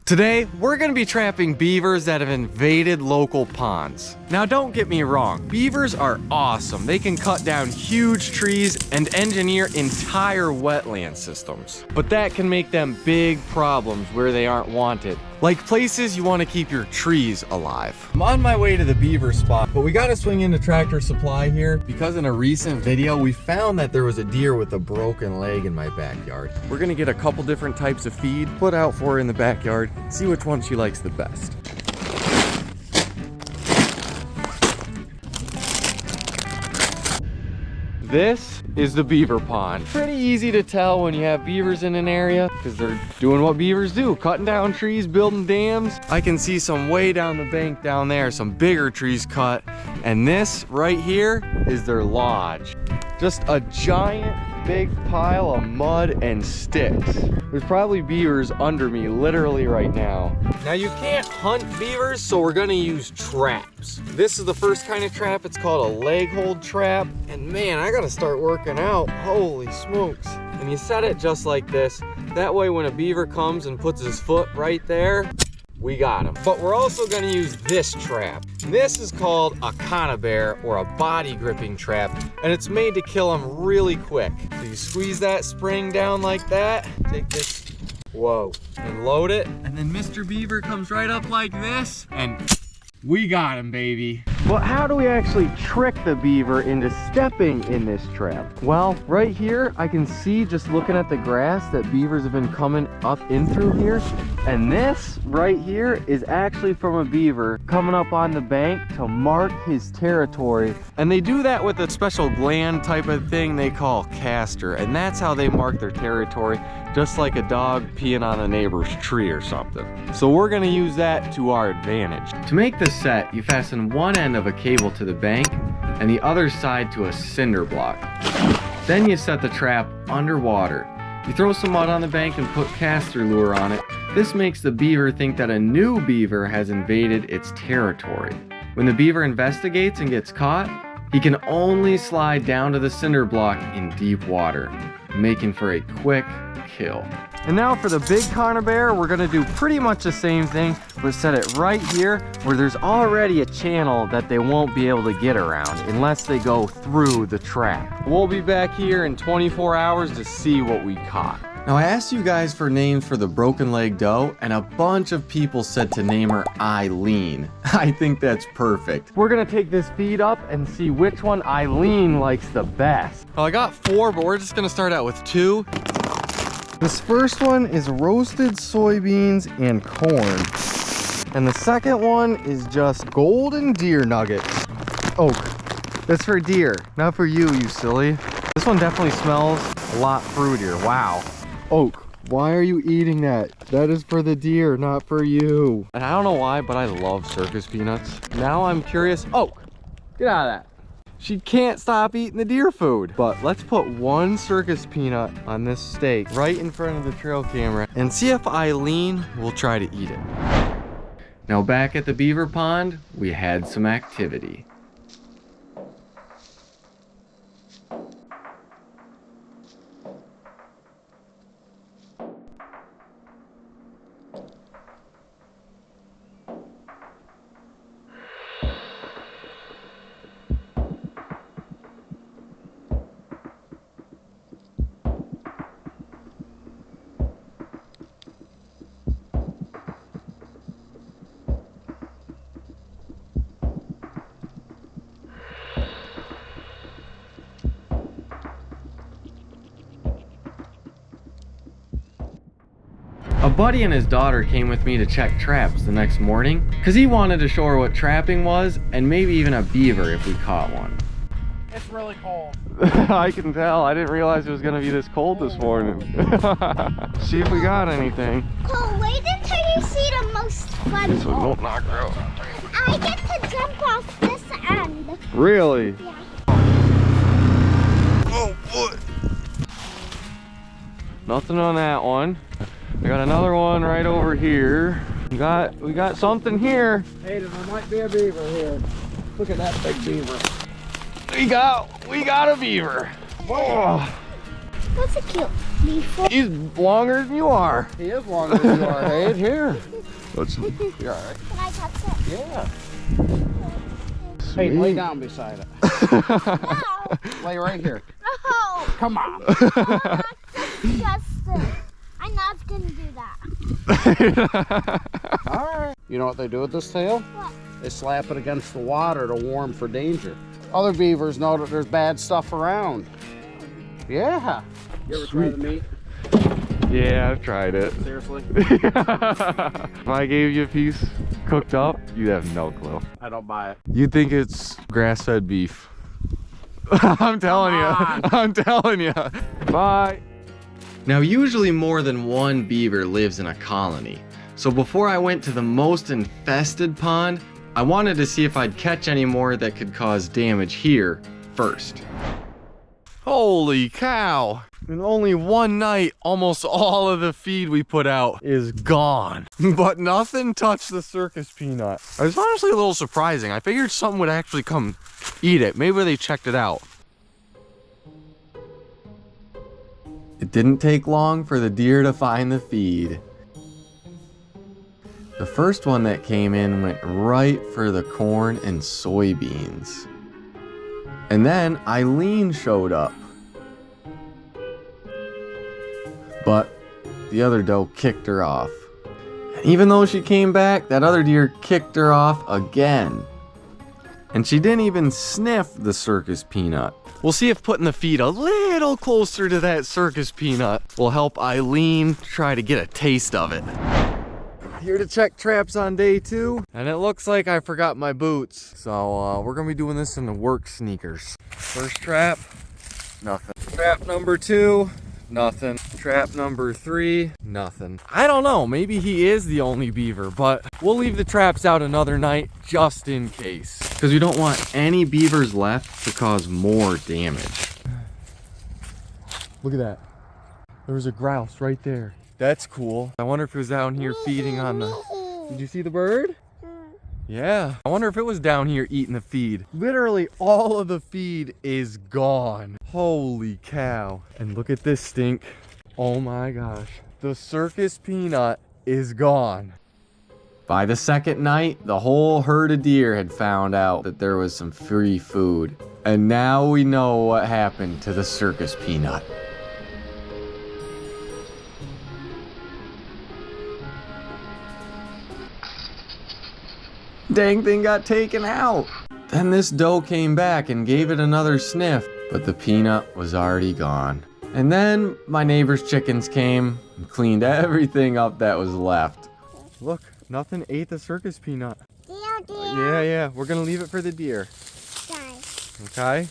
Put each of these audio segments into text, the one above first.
Today, we're gonna be trapping beavers that have invaded local ponds. Now don't get me wrong, beavers are awesome. They can cut down huge trees and engineer entire wetland systems. But that can make them big problems where they aren't wanted. Like places you wanna keep your trees alive. I'm on my way to the beaver spot, but we gotta swing into Tractor Supply here because in a recent video, we found that there was a deer with a broken leg in my backyard. We're gonna get a couple different types of feed, put out for her in the backyard, see which one she likes the best. This is the beaver pond. Pretty easy to tell when you have beavers in an area because they're doing what beavers do, cutting down trees, building dams. I can see some way down the bank down there, some bigger trees cut. And this right here is their lodge. Just a giant big pile of mud and sticks. There's probably beavers under me literally right now. Now you can't hunt beavers, so we're gonna use traps. This is the first kind of trap. It's called a leg hold trap. And man, I gotta start working out. Holy smokes. And you set it just like this. That way when a beaver comes and puts his foot right there, we got him. But we're also gonna use this trap. This is called a conibear or a body gripping trap, and it's made to kill them really quick. So you squeeze that spring down like that, take this, whoa, and load it, and then Mr. Beaver comes right up like this, and we got him, baby. But how do we actually trick the beaver into stepping in this trap? Well, right here, I can see just looking at the grass that beavers have been coming up in through here. And this right here is actually from a beaver coming up on the bank to mark his territory. And they do that with a special gland type of thing they call castor. And that's how they mark their territory, just like a dog peeing on a neighbor's tree or something. So we're gonna use that to our advantage. To make this set, you fasten one end of a cable to the bank and the other side to a cinder block. Then you set the trap underwater. You throw some mud on the bank and put castor lure on it. This makes the beaver think that a new beaver has invaded its territory. When the beaver investigates and gets caught, he can only slide down to the cinder block in deep water, making for a quick kill. And now for the big conibear, we're gonna do pretty much the same thing, but set it right here where there's already a channel that they won't be able to get around unless they go through the trap. We'll be back here in 24 hours to see what we caught. Now I asked you guys for names for the broken leg doe, and a bunch of people said to name her Eileen. I think that's perfect. We're gonna take this feed up and see which one Eileen likes the best. Well, I got 4, but we're just gonna start out with 2. This first one is roasted soybeans and corn. And the second one is just golden deer nuggets. Oak, that's for deer, not for you, you silly. This one definitely smells a lot fruitier, wow. Oak, why are you eating that? That is for the deer, not for you. And I don't know why, but I love circus peanuts. Now I'm curious. Oak, get out of that. She can't stop eating the deer food. But let's put one circus peanut on this steak right in front of the trail camera and see if Eileen will try to eat it. Now back at the beaver pond, we had some activity. A buddy and his daughter came with me to check traps the next morning because he wanted to show her what trapping was and maybe even a beaver if we caught one. It's really cold. I can tell. I didn't realize it was going to be this cold this morning. See if we got anything. Cole, wait until you see the most fun. This one won't knock her out. I get to jump off this end. Really? Yeah. Oh boy. Nothing on that one. I got another one right over here. We got something here. Hey, there might be a beaver here. Look at that big beaver. We got a beaver. Oh. That's a cute. before. He's longer than you are. He is longer than you are, Hayden. Here. Let's You're all right. Can I touch it? Yeah. Hey, lay down beside it. No. Lay right here. No. Come on. That's disgusting. I'm not gonna do that. All right. You know what they do with this tail? What? They slap it against the water to warn for danger. Other beavers know that there's bad stuff around. Yeah. You ever try the meat? Yeah, I've tried it. Seriously? If I gave you a piece cooked up, you'd have no clue. I don't buy it. You'd think it's grass-fed beef. I'm telling you. I'm telling you. Bye. Now, usually more than one beaver lives in a colony. So before I went to the most infested pond, I wanted to see if I'd catch any more that could cause damage here first. Holy cow! In only one night, almost all of the feed we put out is gone. But nothing touched the circus peanut. It was honestly a little surprising. I figured something would actually come eat it. Maybe they checked it out. It didn't take long for the deer to find the feed. The first one that came in went right for the corn and soybeans. And then Eileen showed up. But the other doe kicked her off. And even though she came back, that other deer kicked her off again. And she didn't even sniff the circus peanut. We'll see if putting the feed a little closer to that circus peanut will help Eileen try to get a taste of it. Here to check traps on day 2, and it looks like I forgot my boots. So we're gonna be doing this in the work sneakers. First trap, nothing. Trap number 2, nothing. Trap number 3, nothing. I don't know, maybe he is the only beaver, but we'll leave the traps out another night just in case. Because we don't want any beavers left to cause more damage. Look at that. There was a grouse right there. That's cool. I wonder if it was down here feeding on the... Did you see the bird? Yeah. I wonder if it was down here eating the feed. Literally all of the feed is gone. Holy cow. And look at this stink. Oh my gosh. The circus peanut is gone. By the second night, the whole herd of deer had found out that there was some free food. And now we know what happened to the circus peanut. Dang thing got taken out. Then this doe came back and gave it another sniff, but the peanut was already gone. And then my neighbor's chickens came and cleaned everything up that was left. Look, nothing ate the circus peanut. Deer. Yeah, we're gonna leave it for the deer. Guys. Okay?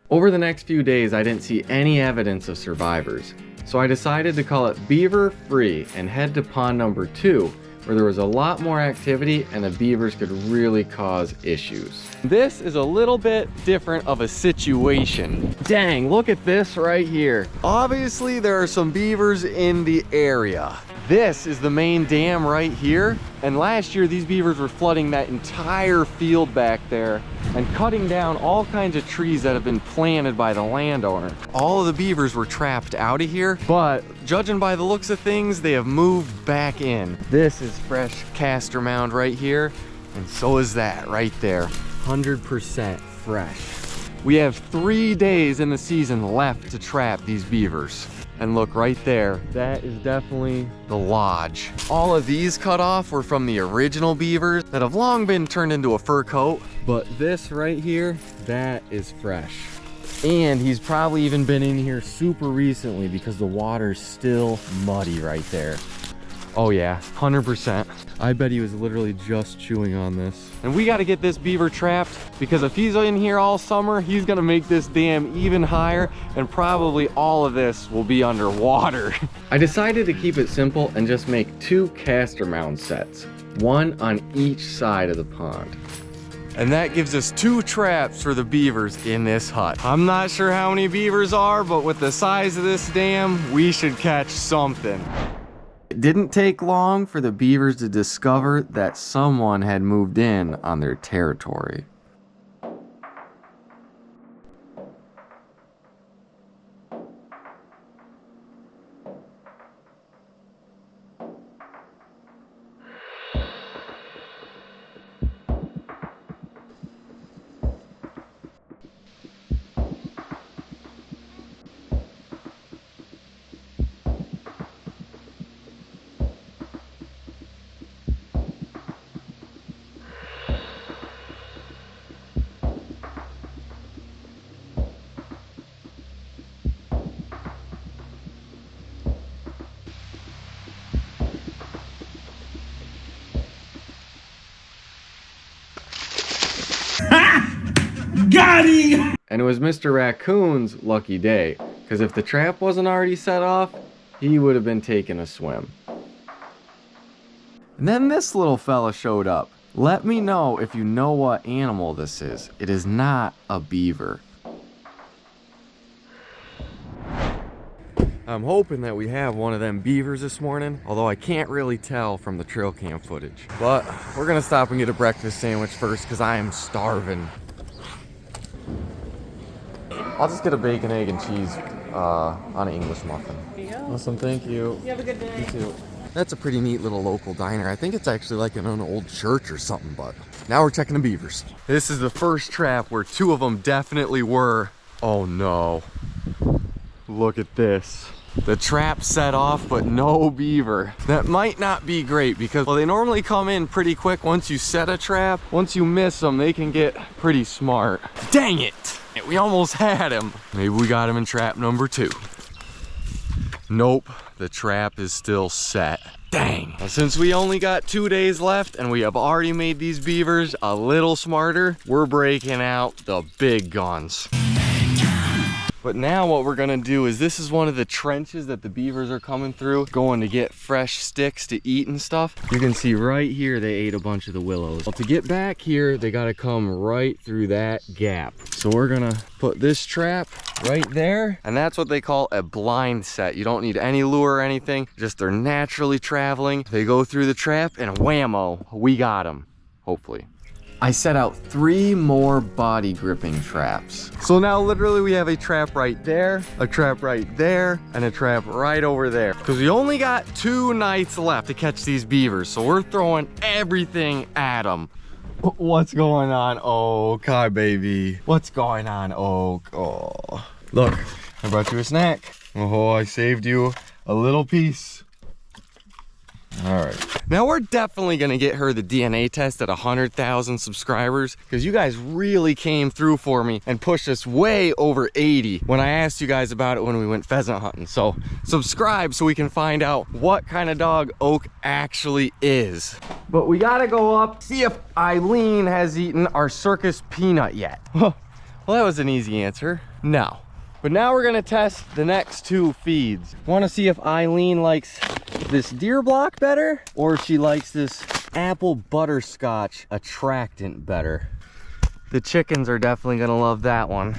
Over the next few days, I didn't see any evidence of survivors. So I decided to call it beaver free and head to pond number 2, where there was a lot more activity and the beavers could really cause issues. This is a little bit different of a situation. Dang, look at this right here. Obviously, there are some beavers in the area. This is the main dam right here. And last year, these beavers were flooding that entire field back there and cutting down all kinds of trees that have been planted by the landowner. All of the beavers were trapped out of here, but judging by the looks of things, they have moved back in. This is fresh castor mound right here, and so is that right there. 100% fresh. We have 3 days in the season left to trap these beavers. And look right there, that is definitely the lodge. All of these cut off were from the original beavers that have long been turned into a fur coat. But this right here, that is fresh. And he's probably even been in here super recently because the water's still muddy right there. Oh yeah, 100%. I bet he was literally just chewing on this. And we gotta get this beaver trapped because if he's in here all summer, he's gonna make this dam even higher and probably all of this will be underwater. I decided to keep it simple and just make 2 castor mound sets, one on each side of the pond. And that gives us 2 traps for the beavers in this hut. I'm not sure how many beavers are, but with the size of this dam, we should catch something. It didn't take long for the beavers to discover that someone had moved in on their territory. Got him! And it was Mr. Raccoon's lucky day, because if the trap wasn't already set off, he would have been taking a swim. And then this little fella showed up. Let me know if you know what animal this is. It is not a beaver. I'm hoping that we have one of them beavers this morning, although I can't really tell from the trail cam footage. But we're gonna stop and get a breakfast sandwich first because I am starving. I'll just get a bacon, egg, and cheese on an English muffin. Awesome, thank you. You have a good day. You too. That's a pretty neat little local diner. I think it's actually like in an old church or something, but now we're checking the beavers. This is the first trap where two of them definitely were. Oh no. Look at this. The trap set off, but no beaver. That might not be great because, well, they normally come in pretty quick once you set a trap. Once you miss them, they can get pretty smart. Dang it! We almost had him. Maybe we got him in trap number 2. Nope, the trap is still set. Dang. Well, since we only got 2 days left and we have already made these beavers a little smarter, we're breaking out the big guns. But now what we're gonna do is, this is one of the trenches that the beavers are coming through, going to get fresh sticks to eat and stuff. You can see right here, they ate a bunch of the willows. Well, to get back here, they gotta come right through that gap. So we're gonna put this trap right there, and that's what they call a blind set. You don't need any lure or anything, just they're naturally traveling. They go through the trap and whammo, we got them, hopefully. I set out 3 more body gripping traps. So now literally we have a trap right there, a trap right there, and a trap right over there. Because we only got 2 nights left to catch these beavers. So we're throwing everything at them. What's going on, Oak? Hi, baby. What's going on, Oak? Oh, look, I brought you a snack. Oh, I saved you a little piece. All right, now we're definitely gonna get her the DNA test at 100,000 subscribers, because you guys really came through for me and pushed us way over 80 when I asked you guys about it when we went pheasant hunting. So subscribe so we can find out what kind of dog Oak actually is. But we gotta go up, see if Eileen has eaten our circus peanut yet. Well, that was an easy answer. No. But now we're gonna test the next 2 feeds. Wanna see if Eileen likes this deer block better, or she likes this apple butterscotch attractant better. The chickens are definitely gonna love that one.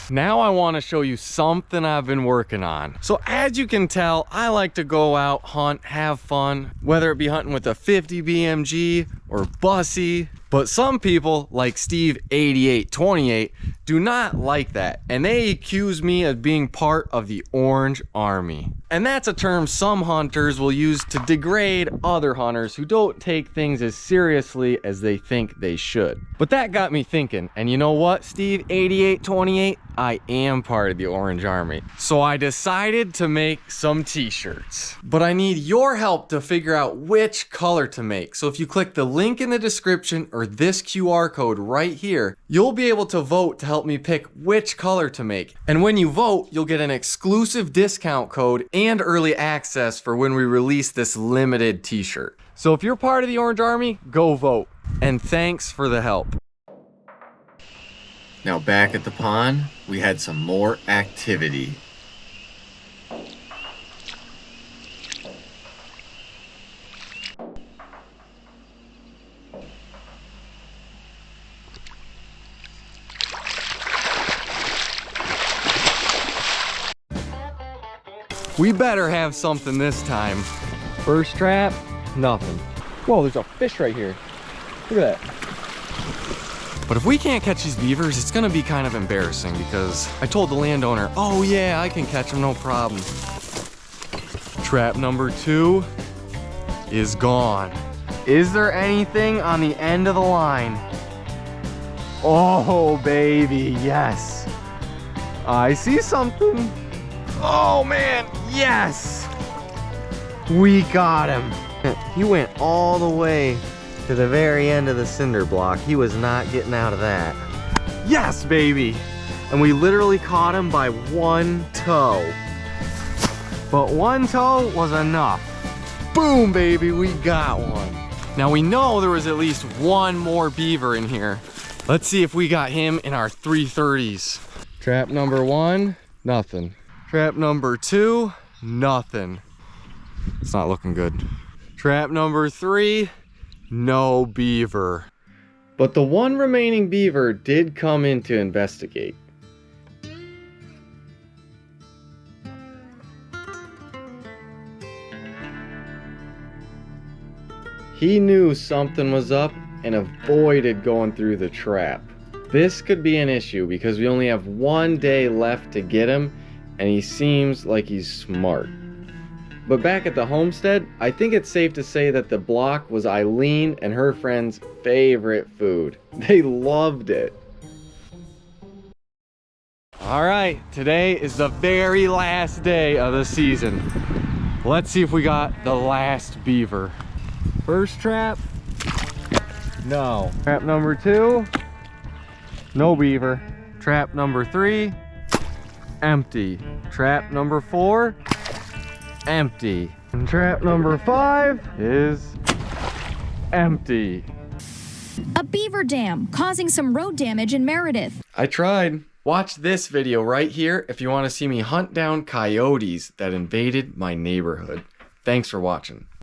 Now I wanna show you something I've been working on. So as you can tell, I like to go out, hunt, have fun, whether it be hunting with a 50 BMG or bussy. But some people, like Steve 8828, do not like that, and they accuse me of being part of the Orange Army. And that's a term some hunters will use to degrade other hunters who don't take things as seriously as they think they should. But that got me thinking, and you know what, Steve 8828? I am part of the Orange Army. So I decided to make some t-shirts. But I need your help to figure out which color to make. So if you click the link in the description or this QR code right here, you'll be able to vote to help me pick which color to make. And when you vote, you'll get an exclusive discount code and early access for when we release this limited t-shirt. So if you're part of the Orange Army, go vote. And thanks for the help. Now back at the pond, we had some more activity. We better have something this time. First trap, nothing. Whoa, there's a fish right here. Look at that. But if we can't catch these beavers, it's gonna be kind of embarrassing because I told the landowner, oh yeah, I can catch them, no problem. Trap number 2 is gone. Is there anything on the end of the line? Oh, baby, yes. I see something. Oh man, yes! We got him. He went all the way to the very end of the cinder block. He was not getting out of that. Yes, baby! And we literally caught him by 1 toe. But 1 toe was enough. Boom, baby, we got one. Now we know there was at least 1 more beaver in here. Let's see if we got him in our 330s. Trap number 1, nothing. Trap number 2, nothing. It's not looking good. Trap number 3, no beaver. But the one remaining beaver did come in to investigate. He knew something was up and avoided going through the trap. This could be an issue because we only have 1 day left to get him, and he seems like he's smart. But back at the homestead, I think it's safe to say that the block was Eileen and her friends' favorite food. They loved it. All right, today is the very last day of the season. Let's see if we got the last beaver. First trap, no. Trap number 2, no beaver. Trap number 3, empty. Trap number 4, empty. And trap number 5 is empty. A beaver dam causing some road damage in Meredith. I tried. Watch this video right here if you want to see me hunt down coyotes that invaded my neighborhood. Thanks for watching.